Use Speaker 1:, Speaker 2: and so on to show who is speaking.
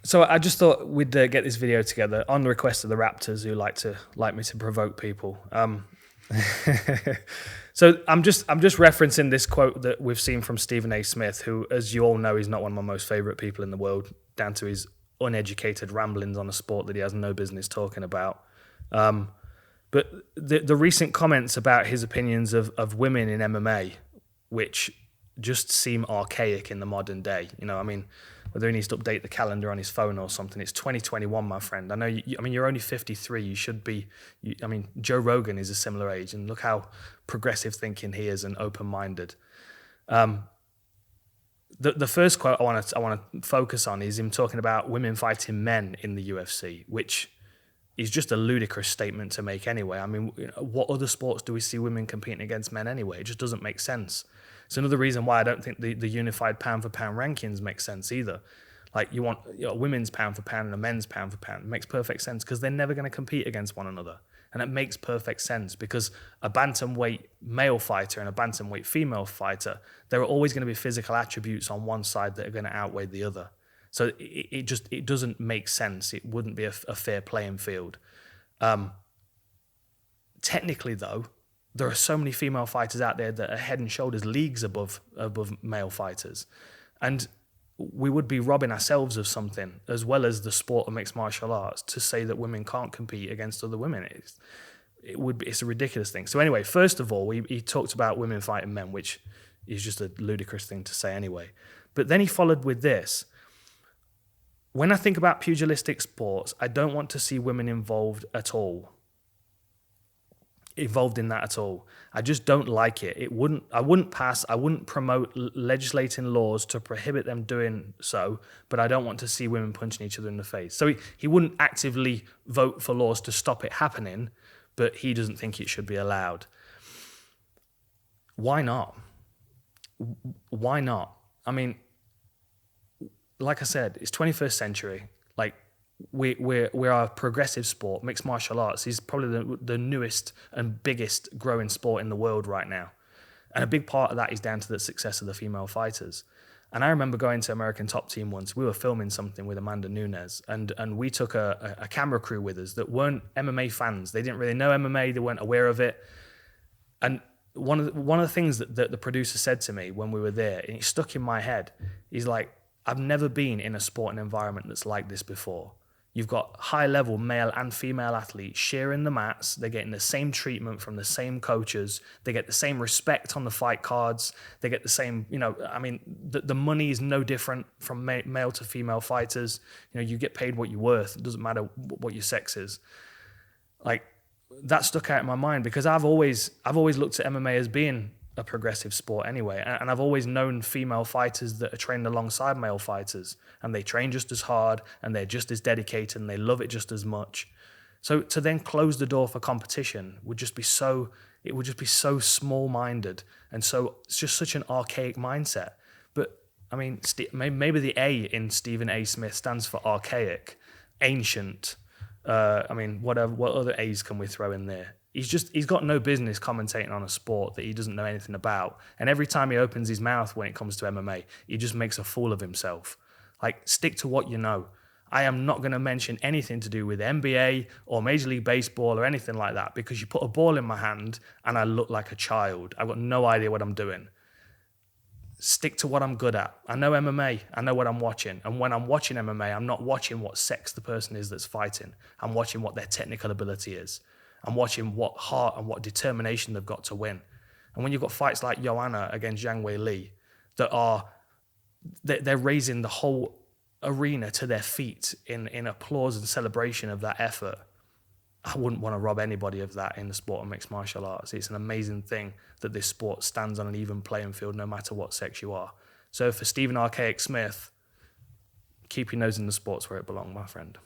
Speaker 1: So I just thought we'd get this video together on the request of the Raptors, who like me to provoke people. So I'm just referencing this quote that we've seen from Stephen A. Smith, who, as you all know, is not one of my most favorite people in the world, down to his uneducated ramblings on a sport that he has no business talking about. But the recent comments about his opinions of women in MMA, which just seem archaic in the modern day. You know, I mean, whether he needs to update the calendar on his phone or something. It's 2021, my friend. I know. You're only 53. You should be. Joe Rogan is a similar age, and look how progressive thinking he is and open-minded. The first quote I want to focus on is him talking about women fighting men in the UFC, which is just a ludicrous statement to make anyway. I mean, what other sports do we see women competing against men anyway? It just doesn't make sense. It's another reason why I don't think the unified pound for pound rankings make sense either. Like, you want a women's pound for pound and a men's pound for pound. It makes perfect sense because they're never going to compete against one another. And it makes perfect sense because a bantamweight male fighter and a bantamweight female fighter, there are always going to be physical attributes on one side that are going to outweigh the other. So it doesn't make sense. It wouldn't be a fair playing field. Technically, though, there are so many female fighters out there that are head and shoulders leagues above male fighters. And we would be robbing ourselves of something, as well as the sport of mixed martial arts, to say that women can't compete against other women. It's a ridiculous thing. So anyway, first of all, he talked about women fighting men, which is just a ludicrous thing to say anyway. But then he followed with this. When I think about pugilistic sports, I don't want to see women involved in that at all. I just don't like it. I wouldn't promote legislating laws to prohibit them doing so, but I don't want to see women punching each other in the face. So he wouldn't actively vote for laws to stop it happening, but he doesn't think it should be allowed. Why not? Why not? I mean, like I said, it's 21st century. Like, we're a progressive sport. Mixed martial arts is probably the newest and biggest growing sport in the world right now. And a big part of that is down to the success of the female fighters. And I remember going to American Top Team once. We were filming something with Amanda Nunes, and we took a camera crew with us that weren't MMA fans. They didn't really know MMA. They weren't aware of it. And one of the things that the producer said to me when we were there, and it stuck in my head, he's like, I've never been in a sporting environment that's like this before. You've got high-level male and female athletes sharing the mats. They're getting the same treatment from the same coaches. They get the same respect on the fight cards. They get the same, the money is no different from male to female fighters. You get paid what you're worth. It doesn't matter what your sex is. Like, that stuck out in my mind because I've always looked at MMA as being a progressive sport anyway, and I've always known female fighters that are trained alongside male fighters, and they train just as hard and they're just as dedicated and they love it just as much. So to then close the door for competition would just be so small-minded, and so it's just such an archaic mindset. But I mean, maybe the A in Stephen A. Smith stands for archaic, ancient. What other A's can we throw in there? He's got no business commentating on a sport that he doesn't know anything about. And every time he opens his mouth when it comes to MMA, he just makes a fool of himself. Like, stick to what you know. I am not going to mention anything to do with NBA or Major League Baseball or anything like that, because you put a ball in my hand and I look like a child. I've got no idea what I'm doing. Stick to what I'm good at. I know MMA. I know what I'm watching. And when I'm watching MMA, I'm not watching what sex the person is that's fighting. I'm watching what their technical ability is. I'm watching what heart and what determination they've got to win. And when you've got fights like Joanna against Zhang Wei Li they're raising the whole arena to their feet in applause and celebration of that effort, I wouldn't want to rob anybody of that in the sport of mixed martial arts. It's an amazing thing that this sport stands on an even playing field no matter what sex you are. So for Stephen Archaic Smith, keep your nose in the sports where it belongs, my friend.